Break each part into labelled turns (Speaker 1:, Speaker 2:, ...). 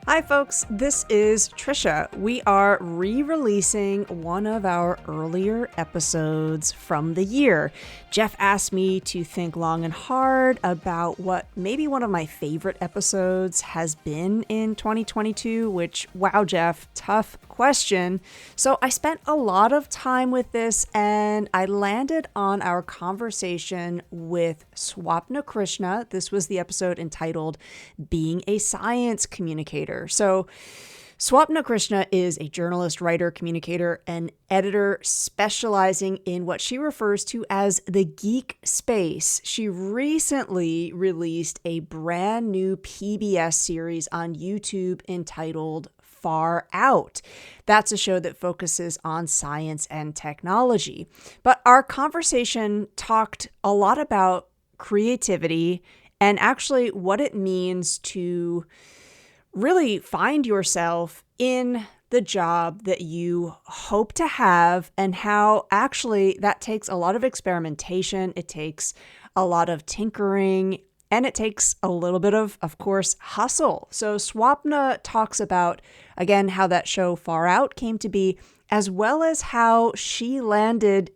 Speaker 1: Hi folks, this is Tricia. We are re-releasing one of our earlier episodes from the year. Jeff asked me to think long and hard about what maybe one of my favorite episodes has been in 2022, which, wow, Jeff, tough question. So I spent a lot of time with this and I landed on our conversation with Swapna Krishna. This was the episode entitled Being a Science Communicator. So Swapna Krishna is a journalist, writer, communicator, and editor specializing in what she refers to as the geek space. She recently released a brand new PBS series on YouTube entitled Far Out. That's a show that focuses on science and technology. But our conversation talked a lot about creativity and actually what it means to really find yourself in the job that you hope to have, and how actually that takes a lot of experimentation. It takes a lot of tinkering, and it takes a little bit of course, hustle. So Swapna talks about, again, how that show Far Out came to be, as well as how she landed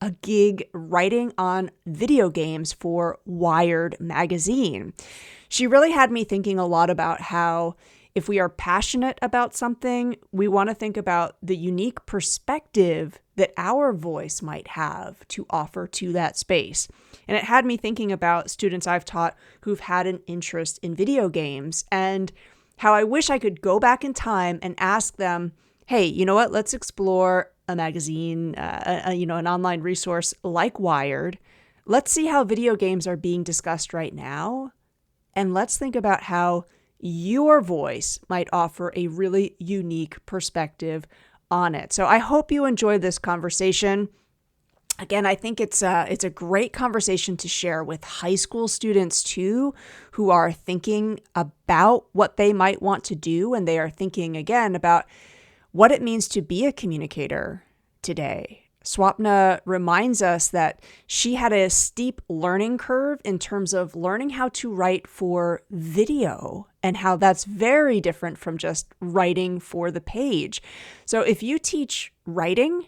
Speaker 1: a gig writing on video games for Wired magazine. She really had me thinking a lot about how if we are passionate about something, we want to think about the unique perspective that our voice might have to offer to that space. And it had me thinking about students I've taught who've had an interest in video games and how I wish I could go back in time and ask them, hey, you know what, let's explore a magazine, an online resource like Wired. Let's see how video games are being discussed right now. And let's think about how your voice might offer a really unique perspective on it. So I hope you enjoy this conversation. Again, I think it's a great conversation to share with high school students too, who are thinking about what they might want to do, and they are thinking again about what it means to be a communicator today. Swapna reminds us that she had a steep learning curve in terms of learning how to write for video and how that's very different from just writing for the page. So if you teach writing,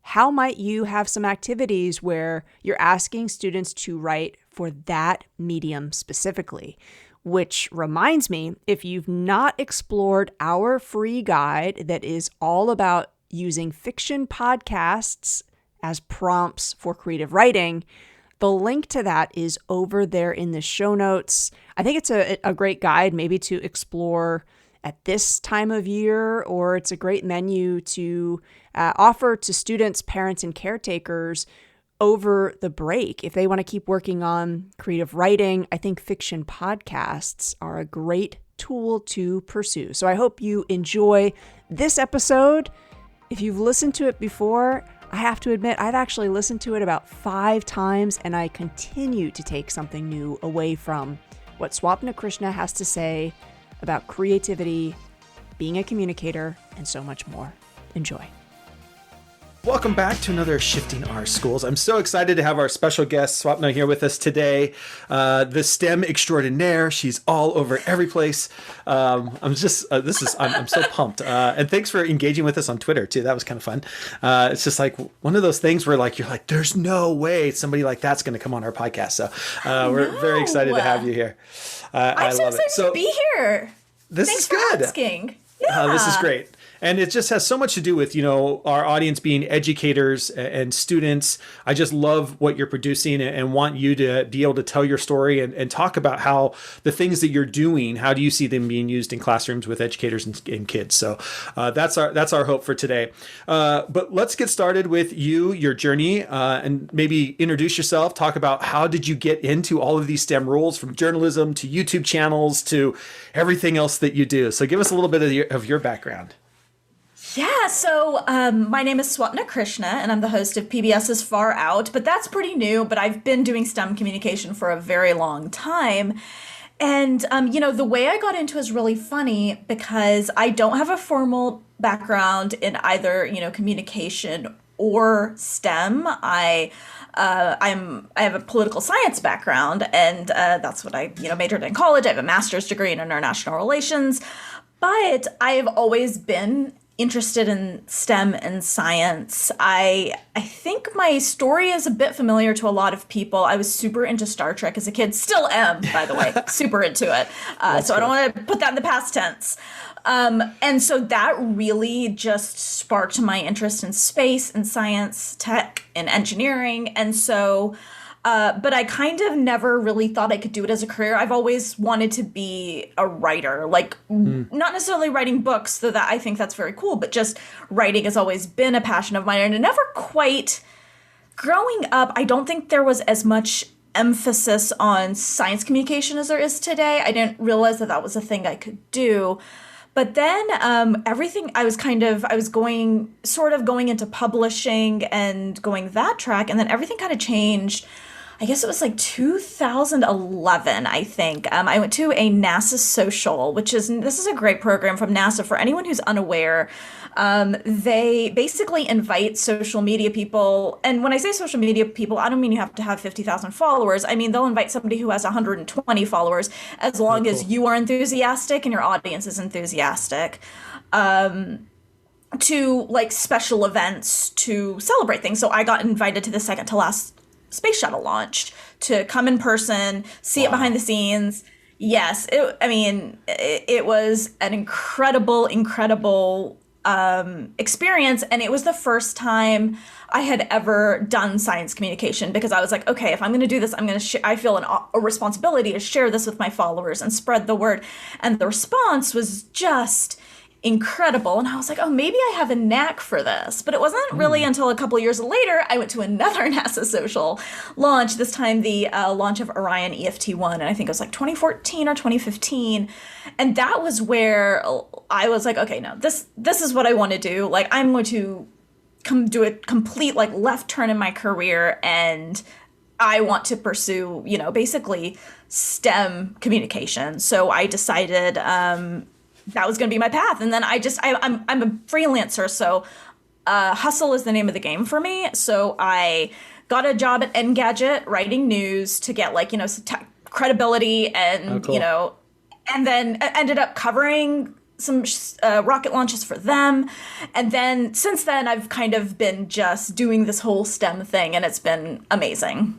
Speaker 1: how might you have some activities where you're asking students to write for that medium specifically? Which reminds me, if you've not explored our free guide that is all about using fiction podcasts as prompts for creative writing, the link to that is over there in the show notes. I think it's a great guide maybe to explore at this time of year, or it's a great menu to offer to students, parents, and caretakers over the break. If they want to keep working on creative writing, I think fiction podcasts are a great tool to pursue. So I hope you enjoy this episode. If you've listened to it before, I have to admit, I've actually listened to it about 5 times, and I continue to take something new away from what Swapna Krishna has to say about creativity, being a communicator, and so much more. Enjoy.
Speaker 2: Welcome back to another Shifting Our Schools. I'm so excited to have our special guest, Swapna, here with us today. The STEM extraordinaire. She's all over every place. I'm so pumped. And thanks for engaging with us on Twitter too. That was kind of fun. It's just like one of those things where you're like, there's no way somebody like that's going to come on our podcast. So we're very excited to have you here.
Speaker 3: I'm so excited to be here.
Speaker 2: Thanks
Speaker 3: for
Speaker 2: good.
Speaker 3: asking. Yeah.
Speaker 2: This is great. And it just has so much to do with, our audience being educators and students. I just love what you're producing and want you to be able to tell your story and talk about how the things that you're doing, how do you see them being used in classrooms with educators and kids? So that's our hope for today. But let's get started with your journey, and maybe introduce yourself, talk about how did you get into all of these STEM roles, from journalism to YouTube channels to everything else that you do. So give us a little bit of your background.
Speaker 3: Yeah, so my name is Swapna Krishna, and I'm the host of PBS's Far Out, but that's pretty new, but I've been doing STEM communication for a very long time. And, the way I got into it is really funny because I don't have a formal background in either, communication or STEM. I have a political science background, and that's what I majored in college. I have a master's degree in international relations, but I have always been interested in STEM and science. I think my story is a bit familiar to a lot of people. I was super into Star Trek as a kid. Still am, by the way, super into it. So I don't want to put that in the past tense. And so that really just sparked my interest in space and science, tech, and engineering. And so, but I kind of never really thought I could do it as a career. I've always wanted to be a writer, like not necessarily writing books, though that I think that's very cool, but just writing has always been a passion of mine. And it never quite, growing up, I don't think there was as much emphasis on science communication as there is today. I didn't realize that that was a thing I could do. But then everything, I was going into publishing and going that track. And then everything kind of changed. I guess it was like 2011, I think. I went to a NASA social, this is a great program from NASA. For anyone who's unaware, they basically invite social media people. And when I say social media people, I don't mean you have to have 50,000 followers. I mean, they'll invite somebody who has 120 followers, as long as you are enthusiastic and your audience is enthusiastic, to like special events to celebrate things. So I got invited to the second to last space shuttle launch to come in person, see it behind the scenes. Yes, it was an incredible experience, and it was the first time I had ever done science communication, because I was like, okay, if I'm going to do this, I feel a responsibility to share this with my followers and spread the word. And the response was just incredible. And I was like, oh, maybe I have a knack for this. But it wasn't really until a couple of years later, I went to another NASA social launch, this time the launch of Orion EFT-1. And I think it was like 2014 or 2015. And that was where I was like, okay, no, this is what I want to do. Like, I'm going to do a complete like left turn in my career, and I want to pursue, basically STEM communication. So I decided that was going to be my path. And then I'm a freelancer. So hustle is the name of the game for me. So I got a job at Engadget writing news to get some credibility and, and then ended up covering some rocket launches for them. And then since then, I've kind of been just doing this whole STEM thing, and it's been amazing.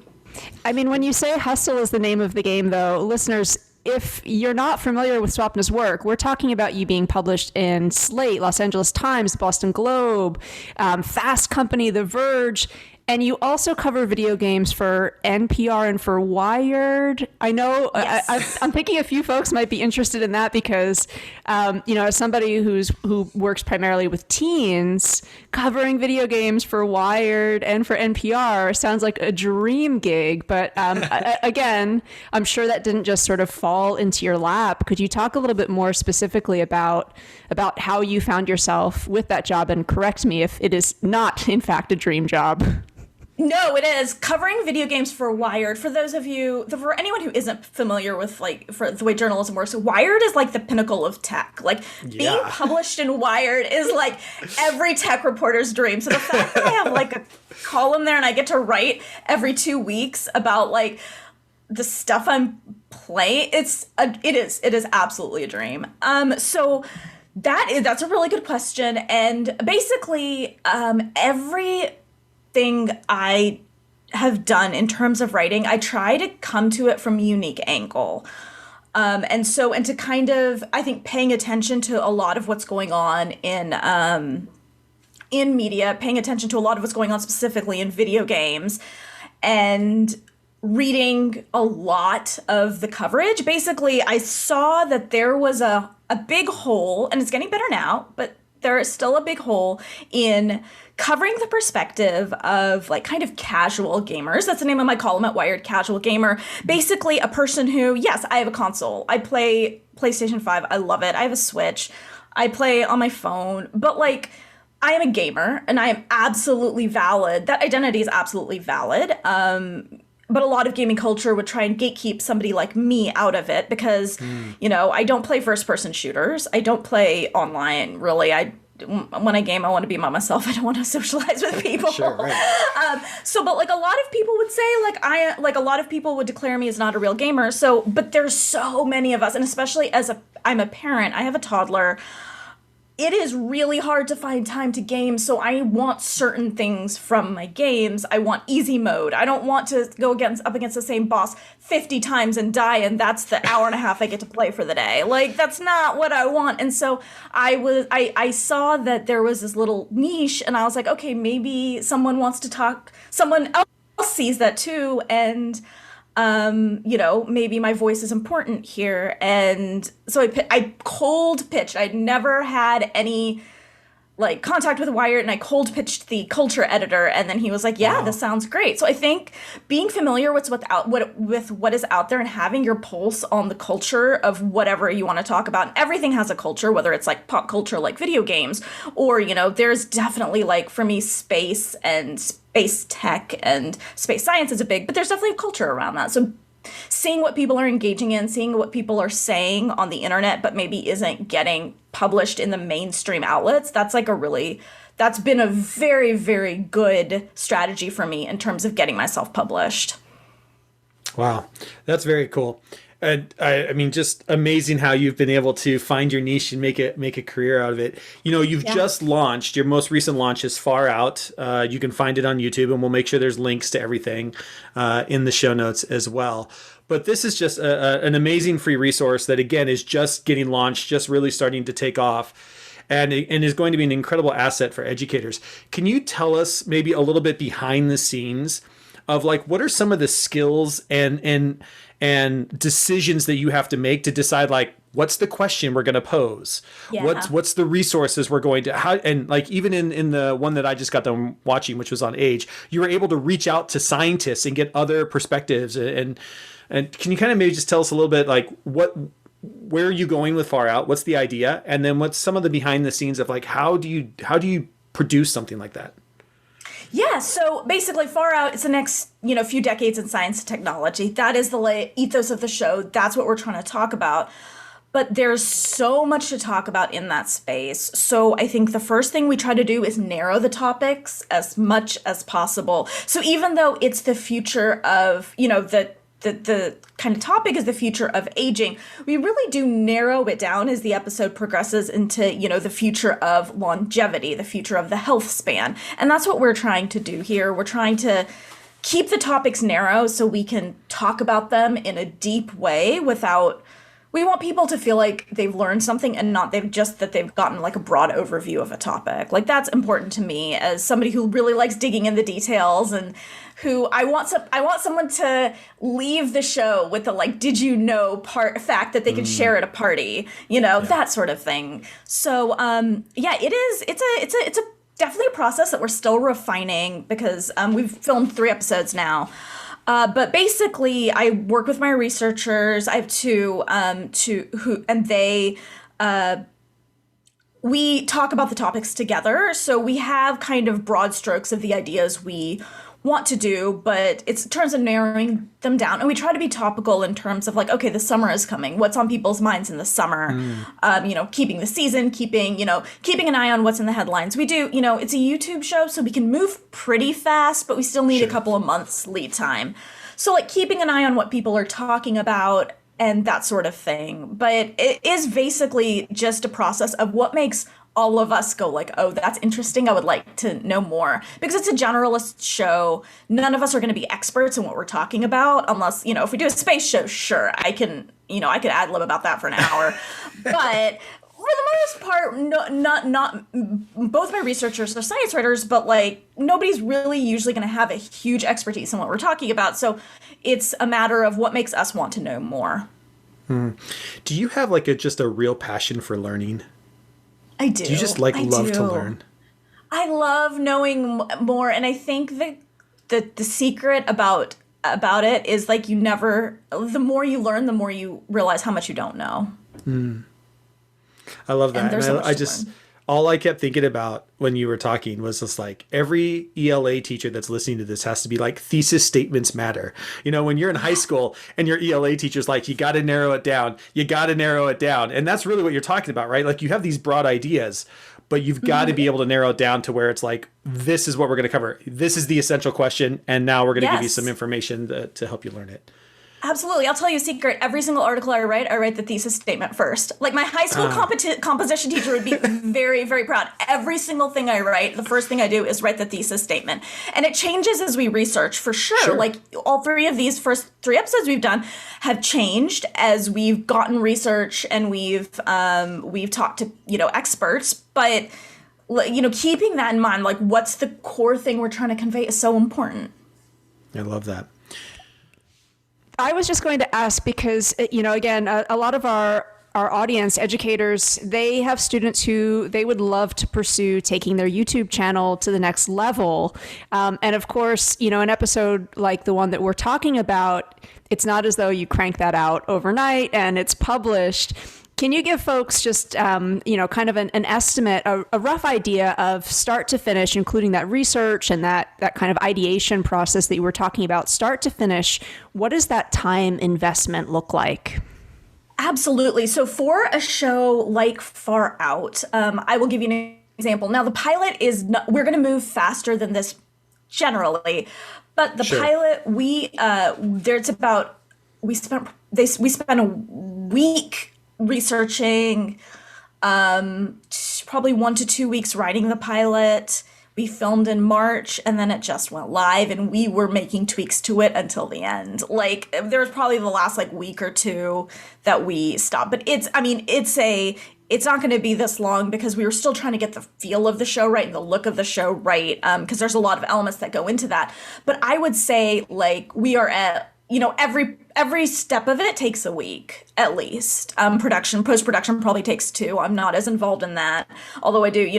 Speaker 1: I mean, when you say hustle is the name of the game, though, listeners, if you're not familiar with Swapna's work, we're talking about you being published in Slate, Los Angeles Times, Boston Globe, Fast Company, The Verge, and you also cover video games for NPR and for Wired. I know, yes. I'm thinking a few folks might be interested in that because, as somebody who works primarily with teens, covering video games for Wired and for NPR sounds like a dream gig. But again, I'm sure that didn't just sort of fall into your lap. Could you talk a little bit more specifically about how you found yourself with that job, and correct me if it is not, in fact, a dream job?
Speaker 3: No, it is. Covering video games for Wired. For anyone who isn't familiar with for the way journalism works, Wired is like the pinnacle of tech. Being published in Wired is like every tech reporter's dream. So the fact that I have a column there and I get to write every 2 weeks about the stuff I'm playing, it is absolutely a dream. So that's a really good question. And basically, everything I have done in terms of writing, I try to come to it from a unique angle. And to kind of, I think, paying attention to a lot of what's going on in media, paying attention to a lot of what's going on specifically in video games, and reading a lot of the coverage. Basically, I saw that there was a big hole, and it's getting better now, but there is still a big hole in covering the perspective of kind of casual gamers. That's the name of my column at Wired, Casual Gamer. Basically a person who, yes, I have a console. I play PlayStation 5. I love it. I have a Switch. I play on my phone. But I am a gamer, and I am absolutely valid. That identity is absolutely valid. But a lot of gaming culture would try and gatekeep somebody like me out of it because, I don't play first-person shooters. I don't play online, really. when I game, I want to be by myself. I don't want to socialize with people.
Speaker 2: Sure, right.
Speaker 3: But like a lot of people would say, like a lot of people would declare me as not a real gamer. So, but there's so many of us, and especially I'm a parent. I have a toddler. It is really hard to find time to game, so I want certain things from my games. I want easy mode. I don't want to go up against the same boss 50 times and die, and that's the hour and a half I get to play for the day. Like, that's not what I want. And so I saw that there was this little niche, and I was like, okay, maybe someone wants to talk, someone else sees that too, and maybe my voice is important here. And so I cold pitched. I'd never had any like contact with Wired, and I cold pitched the culture editor, and then he was like, yeah, this sounds great. So I think being familiar with what is out there and having your pulse on the culture of whatever you want to talk about, and everything has a culture, whether it's like pop culture like video games, or there's definitely like for me space and space tech and space science is but there's definitely a culture around that. So seeing what people are engaging in, seeing what people are saying on the internet, but maybe isn't getting published in the mainstream outlets, that's been a very, very good strategy for me in terms of getting myself published.
Speaker 2: Wow, that's very cool. And I mean, just amazing how you've been able to find your niche and make a career out of it. You've just launched, your most recent launch is Far Out. You can find it on YouTube, and we'll make sure there's links to everything in the show notes as well. But this is just an amazing free resource that, again, is just getting launched, just really starting to take off, and is going to be an incredible asset for educators. Can you tell us maybe a little bit behind the scenes of like, what are some of the skills and decisions that you have to make to decide like, what's the question we're going to pose? Yeah. What's the resources we're going to, how, and like even in the one that I just got done watching, which was on age, you were able to reach out to scientists and get other perspectives. And can you kind of maybe just tell us a little bit like where are you going with Far Out? What's the idea? And then what's some of the behind the scenes of like, how do you produce something like that?
Speaker 3: Yeah, so basically Far Out is the next, few decades in science and technology. That is the ethos of the show. That's what we're trying to talk about. But there's so much to talk about in that space. So I think the first thing we try to do is narrow the topics as much as possible. So even though it's the future of, the kind of topic is the future of aging, we really do narrow it down as the episode progresses into, the future of longevity, the future of the health span. And that's what we're trying to do here. We're trying to keep the topics narrow so we can talk about them in a deep way we want people to feel like they've learned something and not that they've gotten like a broad overview of a topic. Like that's important to me as somebody who really likes digging in the details, and who I want someone to leave the show with the like, did you know fact that they can share at a party, that sort of thing. So it's a definitely a process that we're still refining because we've filmed 3 episodes now. But basically, I work with my researchers. I have two, we talk about the topics together. So we have kind of broad strokes of the ideas we want to do, but it's in terms of narrowing them down. And we try to be topical in terms of like, okay, the summer is coming. What's on people's minds in the summer? Keeping the season, keeping an eye on what's in the headlines. We do, it's a YouTube show, so we can move pretty fast, but we still need a couple of months lead time. So like keeping an eye on what people are talking about and that sort of thing. But it is basically just a process of what makes all of us go like, oh, that's interesting. I would like to know more, because it's a generalist show. None of us are going to be experts in what we're talking about, unless, if we do a space show, sure, I can ad lib about that for an hour. But for the most part, not both my researchers are science writers, but like nobody's really usually going to have a huge expertise in what we're talking about. So it's a matter of what makes us want to know more.
Speaker 2: Do you have like just a real passion for learning?
Speaker 3: I do.
Speaker 2: Do you just love to learn?
Speaker 3: I love knowing more, and I think that the secret about it is like the more you learn, the more you realize how much you don't know.
Speaker 2: I love that. And all I kept thinking about when you were talking was just like every ELA teacher that's listening to this has to be like, thesis statements matter. When you're in high school and your ELA teacher's like, you got to narrow it down. You got to narrow it down. And that's really what you're talking about, right? Like you have these broad ideas, but you've got to be able to narrow it down to where it's like, this is what we're going to cover. This is the essential question. And now we're going to give you some information to help you learn it.
Speaker 3: Absolutely. I'll tell you a secret. Every single article I write the thesis statement first. Like my high school composition teacher would be very, very proud. Every single thing I write, the first thing I do is write the thesis statement. And it changes as we research, for sure. Like all three of these first 3 episodes we've done have changed as we've gotten research and we've talked to, experts. But, keeping that in mind, like what's the core thing we're trying to convey is so important.
Speaker 2: I love that.
Speaker 1: I was just going to ask because, again, a lot of our audience, educators, they have students who they would love to pursue taking their YouTube channel to the next level. And of course, an episode like the one that we're talking about, it's not as though you crank that out overnight and it's published. Can you give folks just, kind of an estimate, a rough idea of start to finish, including that research and that kind of ideation process that you were talking about, start to finish? What does that time investment look like?
Speaker 3: Absolutely. So for a show like Far Out, I will give you an example. Now, the pilot we're going to move faster than this generally, but the pilot, we spent a week researching, probably 1 to 2 weeks writing the pilot. We filmed in March and then it just went live and we were making tweaks to it until the end. Like there was probably the last week or 2 that we stopped, but it's not going to be this long because we were still trying to get the feel of the show right and the look of the show right. Because there's a lot of elements that go into that. But I would say we are at, every step of it takes a week at least. Post-production probably takes 2. I'm not as involved in that. Although I do,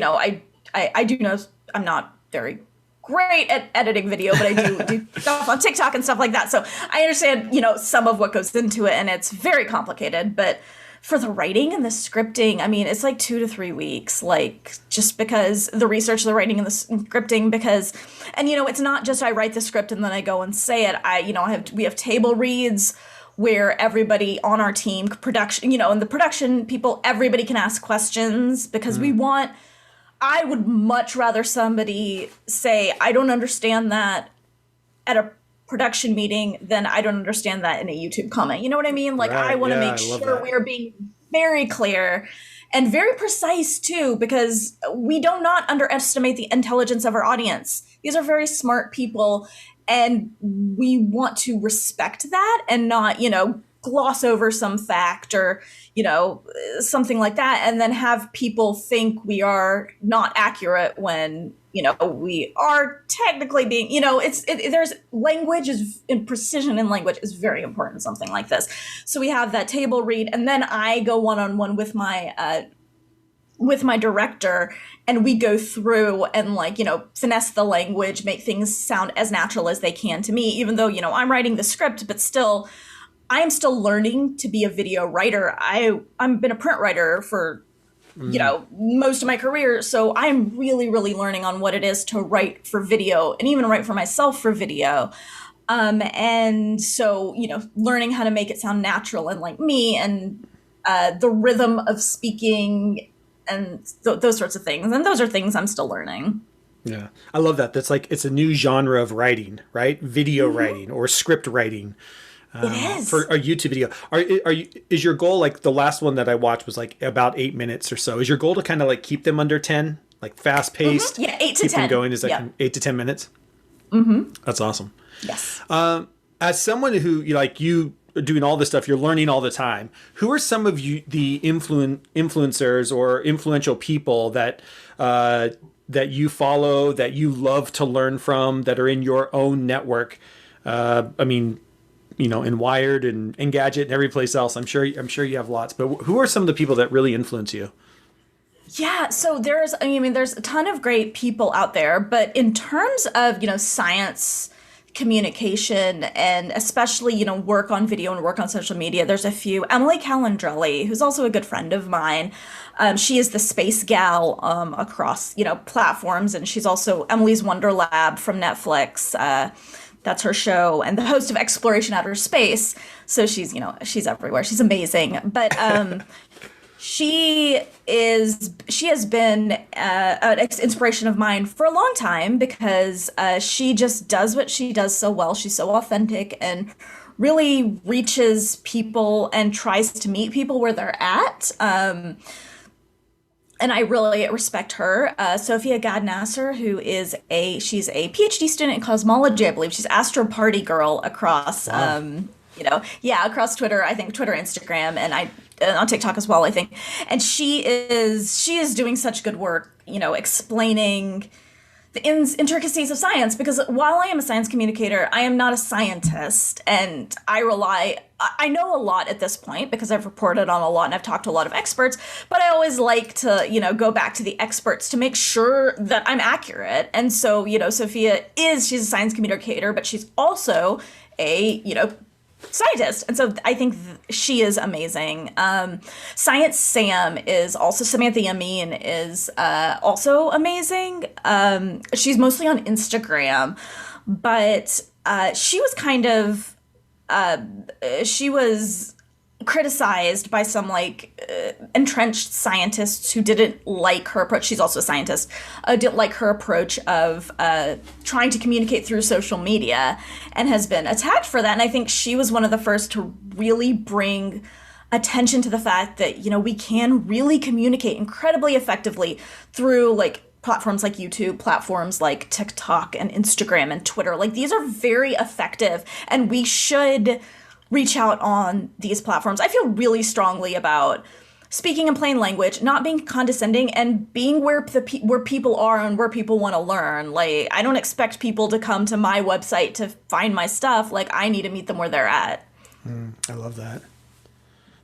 Speaker 3: I do know I'm not very great at editing video, but I do stuff on TikTok and stuff like that. So I understand, some of what goes into it and it's very complicated, but for the writing and the scripting, it's 2 to 3 weeks, just because the research, the writing and the scripting, because, and it's not just I write the script and then I go and say it. We have table reads where everybody on our team, production, and the production people, everybody can ask questions because I would much rather somebody say, I don't understand that at a production meeting than I don't understand that in a YouTube comment. You know what I mean? Right, I want to make sure we are being very clear and very precise too, because we do not underestimate the intelligence of our audience. These are very smart people and we want to respect that and not, gloss over some fact or, something like that, and then have people think we are not accurate when, we are technically being, there's language in precision in language is very important in something like this. So we have that table read, and then I go one-on-one with my director, and we go through and finesse the language, make things sound as natural as they can to me, even though, I'm writing the script, but still, I'm still learning to be a video writer. I've been a print writer for, most of my career. So I'm really, really learning on what it is to write for video and even write for myself for video. And so, learning how to make it sound natural and like me and the rhythm of speaking and those sorts of things. And those are things I'm still learning.
Speaker 2: Yeah. I love that. That's it's a new genre of writing, right? Video writing or script writing.
Speaker 3: It is.
Speaker 2: For a YouTube video. Is your goal, the last one that I watched was about 8 minutes or so. Is your goal to kind of keep them under 10, fast paced?
Speaker 3: Yeah, 8 to 10.
Speaker 2: Keep them going. Is that 8 to 10 minutes?
Speaker 3: Mm-hmm.
Speaker 2: That's awesome.
Speaker 3: Yes.
Speaker 2: As someone who you are doing all this stuff, you're learning all the time. Who are some of the influencers or influential people that you follow, that you love to learn from, that are in your own network? In Wired and Engadget and every place else. I'm sure you have lots, but who are some of the people that really influence you?
Speaker 3: Yeah, so there's a ton of great people out there, but in terms of, science communication and especially, work on video and work on social media, there's a few. Emily Calandrelli, who's also a good friend of mine. She is the space gal across, platforms, and she's also Emily's Wonder Lab from Netflix. That's her show, and the host of Exploration Outer Space. So she's everywhere. She's amazing. But She has been an inspiration of mine for a long time because she just does what she does so well. She's so authentic and really reaches people and tries to meet people where they're at. And I really respect her. Sophia Gad-Nasser, she's a PhD student in cosmology, I believe. She's Astro Party Girl across,
Speaker 2: Wow.
Speaker 3: across Twitter, I think Twitter, Instagram, and on TikTok as well, I think. And she is doing such good work, explaining the intricacies of science, because while I am a science communicator, I am not a scientist, and I know a lot at this point because I've reported on a lot and I've talked to a lot of experts, but I always like to, go back to the experts to make sure that I'm accurate. And so, Sophia she's a science communicator, but she's also a, scientist. And so I think she is amazing. Science Sam is also, Samantha Yamin is also amazing. She's mostly on Instagram, but she was kind of, she was criticized by some entrenched scientists who didn't like her approach. She's also a scientist. Didn't like her approach of trying to communicate through social media, and has been attacked for that. And I think she was one of the first to really bring attention to the fact that we can really communicate incredibly effectively through platforms like YouTube, platforms like TikTok and Instagram and Twitter. These are very effective, and we should reach out on these platforms. I feel really strongly about speaking in plain language, not being condescending, and being where people are and where people want to learn. I don't expect people to come to my website to find my stuff. I need to meet them where they're at.
Speaker 2: I love that.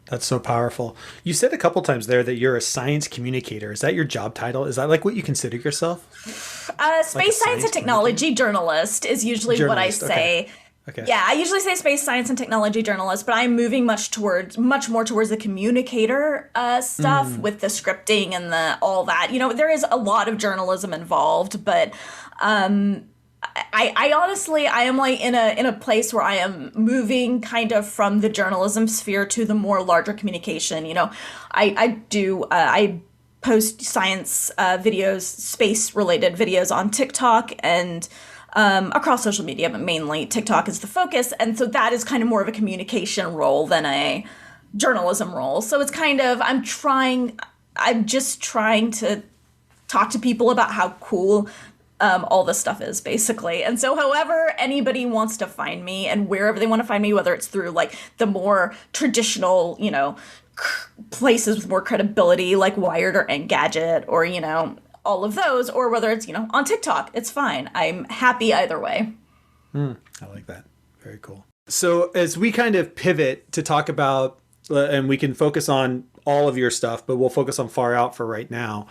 Speaker 2: That's so powerful. You said a couple times there that you're a science communicator. Is that your job title? Is that what you consider yourself?
Speaker 3: Space science and technology journalist is usually what I say.
Speaker 2: Okay.
Speaker 3: Yeah, I usually say space science and technology journalist, but I'm moving much more towards the communicator stuff with the scripting and all that. There is a lot of journalism involved, but I honestly, I am in a place where I am moving kind of from the journalism sphere to the more larger communication. I post science videos, space related videos on TikTok and across social media, but mainly TikTok is the focus. And so that is kind of more of a communication role than a journalism role. So it's kind of, I'm just trying to talk to people about how cool all this stuff is, basically. And so however anybody wants to find me and wherever they want to find me, whether it's through the more traditional, places with more credibility like Wired or Engadget or, all of those, or whether it's, on TikTok, it's fine. I'm happy either way.
Speaker 2: I like that. Very cool. So as we kind of pivot to talk about, and we can focus on all of your stuff, but we'll focus on Far Out for right now.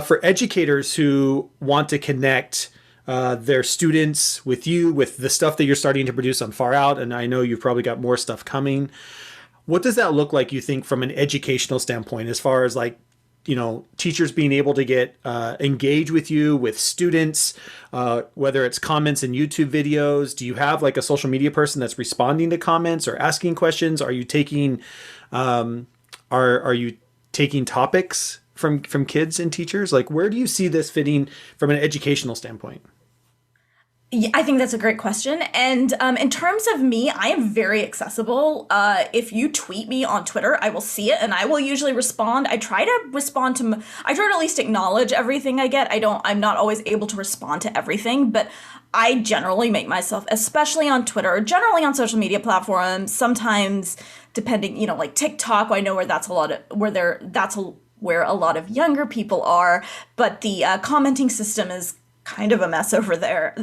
Speaker 2: For educators who want to connect their students with you, with the stuff that you're starting to produce on Far Out, and I know you've probably got more stuff coming, what does that look like, you think, from an educational standpoint, as far as teachers being able to get engage with you, with students, whether it's comments in YouTube videos? Do you have a social media person that's responding to comments or asking questions? Are you taking are you taking topics from kids and teachers? Where do you see this fitting from an educational standpoint?
Speaker 3: Yeah, I think that's a great question. And in terms of me, I am very accessible. If you tweet me on Twitter, I will see it and I will usually respond. I try to at least acknowledge everything I get. I'm not always able to respond to everything, but I generally make myself, especially on Twitter, generally on social media platforms, sometimes depending, TikTok, I know where that's where a lot of younger people are, but the commenting system is kind of a mess over there.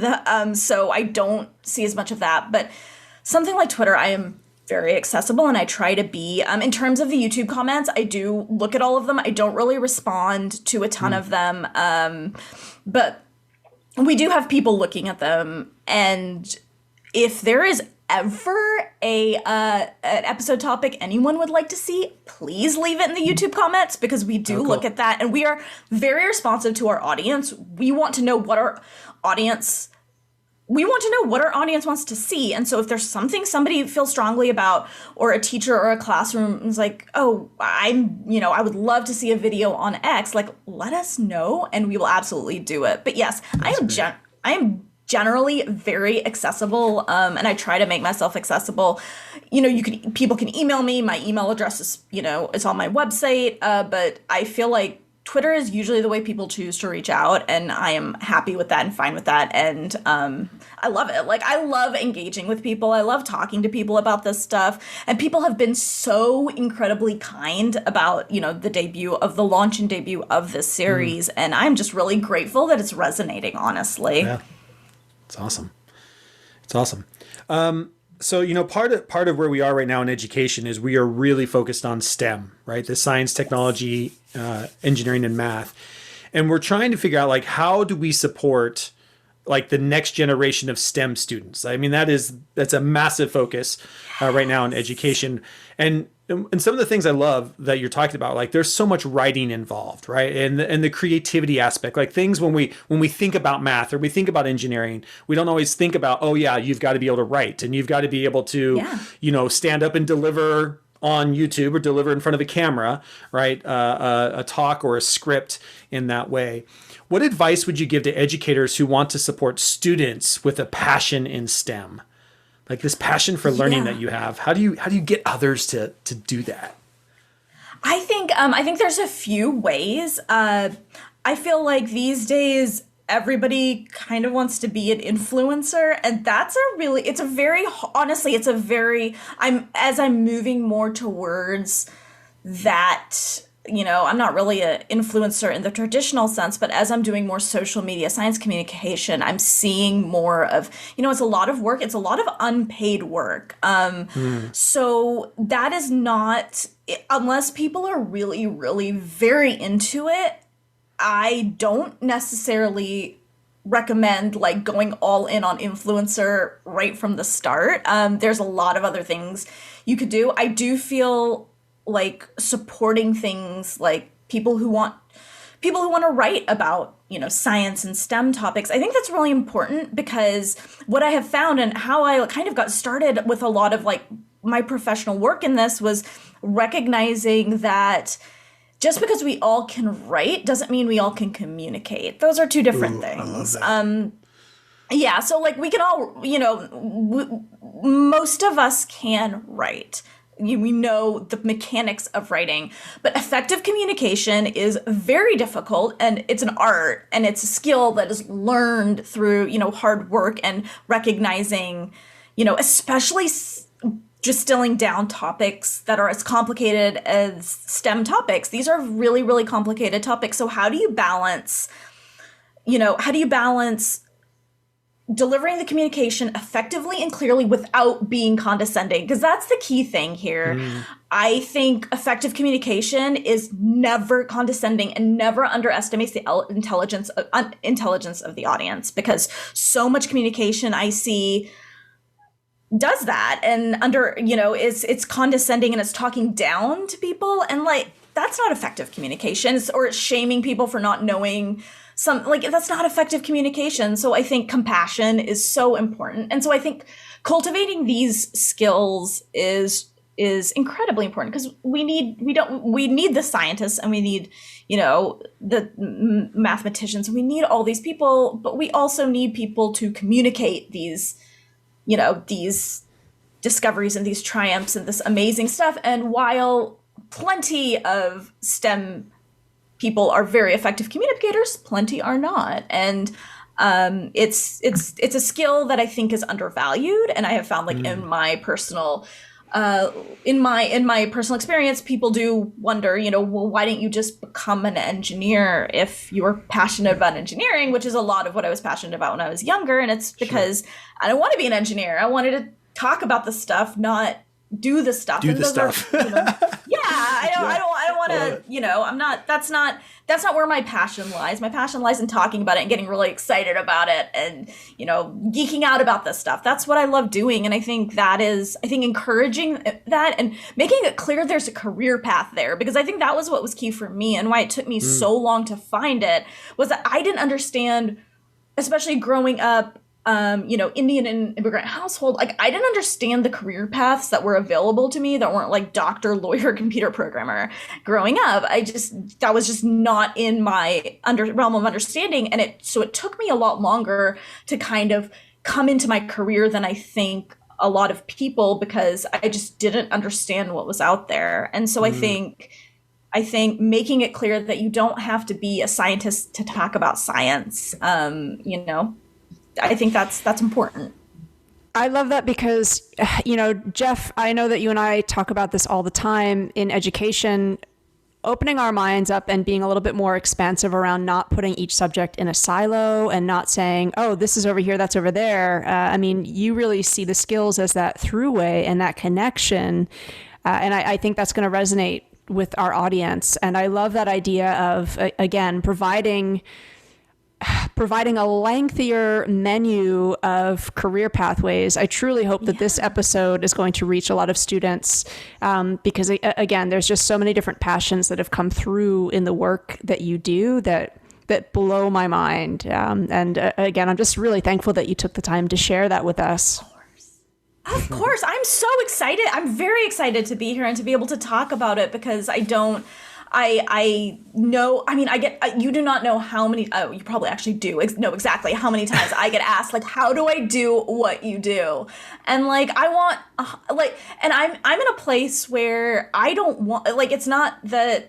Speaker 3: So I don't see as much of that. But something like Twitter, I am very accessible and I try to be. In terms of the YouTube comments, I do look at all of them. I don't really respond to a ton of them. But we do have people looking at them. And if there is ever an episode topic anyone would like to see, please leave it in the YouTube comments, because we do look at that and we are very responsive to our audience. We want to know what our audience we want to know what our audience wants to see. And so if there's something somebody feels strongly about, or a teacher or a classroom is like, oh, I would love to see a video on X, like, let us know and we will absolutely do it. But yes, I am generally very accessible, and I try to make myself accessible. People can email me. My email address is, it's on my website, but I feel like Twitter is usually the way people choose to reach out, and I am happy with that and fine with that. And I love it. Like, I love engaging with people. I love talking to people about this stuff. And people have been so incredibly kind about, the launch and debut of this series. And I'm just really grateful that it's resonating, honestly.
Speaker 2: Yeah, it's awesome. It's awesome. So, part of where we are right now in education is we are really focused on STEM, right? The science, technology, engineering, and math. And we're trying to figure out, like, how do we support, like, the next generation of STEM students? I mean, that's a massive focus right now in education. And some of the things I love that you're talking about, like, there's so much writing involved, right? And the creativity aspect, like, things when we think about math or we think about engineering, we don't always think about, oh yeah, you've got to be able to write and you've got to be able to, stand up and deliver on YouTube or deliver in front of a camera, right? A talk or a script in that way. What advice would you give to educators who want to support students with a passion in STEM? Like, this passion for learning that you have, how do you get others to do that?
Speaker 3: I think there's a few ways. I feel like these days everybody kind of wants to be an influencer, and I'm moving more towards that. I'm not really an influencer in the traditional sense, but as I'm doing more social media science communication, I'm seeing more of, it's a lot of work. It's a lot of unpaid work. So that is not, unless people are really, really very into it, I don't necessarily recommend, like, going all in on influencer right from the start. There's a lot of other things you could do. I do feel like supporting things like people who want to write about, science and STEM topics. I think that's really important, because what I have found and how I kind of got started with a lot of, like, my professional work in this was recognizing that just because we all can write doesn't mean we all can communicate. Those are two different things. Yeah, so, like, we can all, most of us can write. We know the mechanics of writing, but effective communication is very difficult, and it's an art, and it's a skill that is learned through, hard work and recognizing, especially distilling down topics that are as complicated as STEM topics. These are really, really complicated topics. So how do you balance delivering the communication effectively and clearly without being condescending? Because that's the key thing here. I think effective communication is never condescending and never underestimates the intelligence of the audience, because so much communication I see does that, and it's condescending and it's talking down to people, and, like, that's not effective communication. Or it's shaming people for not knowing that's not effective communication. So I think compassion is so important. And so I think cultivating these skills is incredibly important, because we need the scientists, and we need, the mathematicians, and we need all these people, but we also need people to communicate these discoveries and these triumphs and this amazing stuff. And while plenty of STEM people are very effective communicators, plenty are not. And it's a skill that I think is undervalued. And I have found, like, in my personal experience, people do wonder, well, why didn't you just become an engineer if you were passionate about engineering, which is a lot of what I was passionate about when I was younger. And it's because I don't want to be an engineer. I wanted to talk about the stuff, not do the stuff.
Speaker 2: Do the stuff.
Speaker 3: I don't want to, that's not where my passion lies. My passion lies in talking about it and getting really excited about it and, geeking out about this stuff. That's what I love doing. And I think encouraging that and making it clear there's a career path there, because I think that was what was key for me, and why it took me so long to find it, was that I didn't understand, especially growing up, Indian and immigrant household, like I didn't understand the career paths that were available to me that weren't like doctor, lawyer, computer programmer. Growing up, that was just not in my realm of understanding, and it took me a lot longer to kind of come into my career than I think a lot of people, because I just didn't understand what was out there. And so I think making it clear that you don't have to be a scientist to talk about science, I think that's important.
Speaker 1: I love that because, Jeff, I know that you and I talk about this all the time in education, opening our minds up and being a little bit more expansive around not putting each subject in a silo and not saying, oh, this is over here, that's over there. You really see the skills as that throughway and that connection. And I think that's going to resonate with our audience. And I love that idea of, again, providing a lengthier menu of career pathways. I truly hope that this episode is going to reach a lot of students, because again, there's just so many different passions that have come through in the work that you do that blow my mind. Again, I'm just really thankful that you took the time to share that with us.
Speaker 3: Of course. I'm so excited. I'm very excited to be here and to be able to talk about it, because I know, you do not know how many, you probably actually do know exactly how many times I get asked, like, how do I do what you do? And like, I want, and I'm in a place where I don't want, like, it's not that,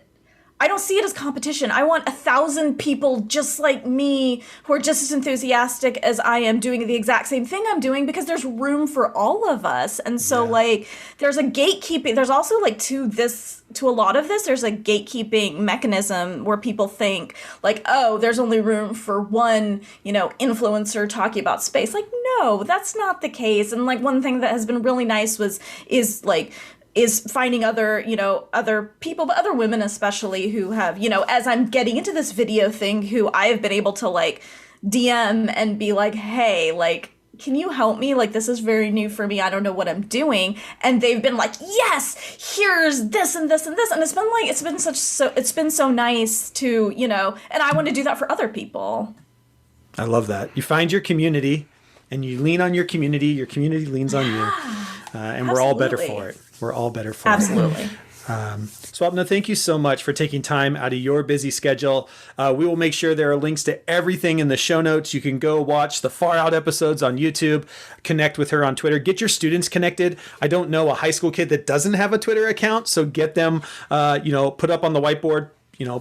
Speaker 3: I don't see it as competition. I want 1,000 people just like me who are just as enthusiastic as I am doing the exact same thing I'm doing, because there's room for all of us. And so like, there's a gatekeeping, there's also like to a lot of this, there's a gatekeeping mechanism where people think like, oh, there's only room for one, influencer talking about space. Like, no, that's not the case. And like, one thing that has been really nice is finding other people, but other women especially, who have, as I'm getting into this video thing, who I have been able to like DM and be like, hey, like, can you help me? Like, this is very new for me. I don't know what I'm doing. And they've been like, yes, here's this and this and this. And it's been so nice to, and I want to do that for other people.
Speaker 2: I love that. You find your community and you lean on your community leans on you. And we're all better for it. We're all better for
Speaker 3: Absolutely.
Speaker 2: it. Swapna, thank you so much for taking time out of your busy schedule. We will make sure there are links to everything in the show notes. You can go watch the Far Out episodes on YouTube, connect with her on Twitter, get your students connected. I don't know a high school kid that doesn't have a Twitter account, so get them, put up on the whiteboard.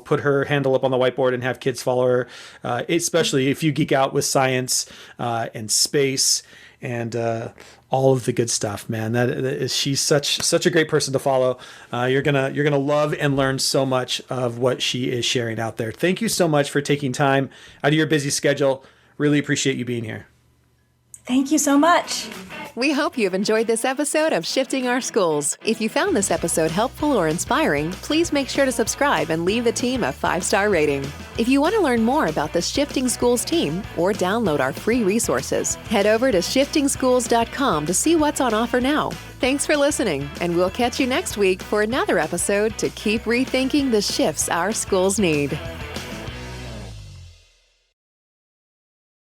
Speaker 2: Put her handle up on the whiteboard and have kids follow her, especially if you geek out with science and space and all of the good stuff, man. She's such a great person to follow. You're gonna love and learn so much of what she is sharing out there. Thank you so much for taking time out of your busy schedule. Really appreciate you being here.
Speaker 3: Thank you so much.
Speaker 4: We hope you've enjoyed this episode of Shifting Our Schools. If you found this episode helpful or inspiring, please make sure to subscribe and leave the team a 5-star rating. If you want to learn more about the Shifting Schools team or download our free resources, head over to shiftingschools.com to see what's on offer now. Thanks for listening, and we'll catch you next week for another episode to keep rethinking the shifts our schools need.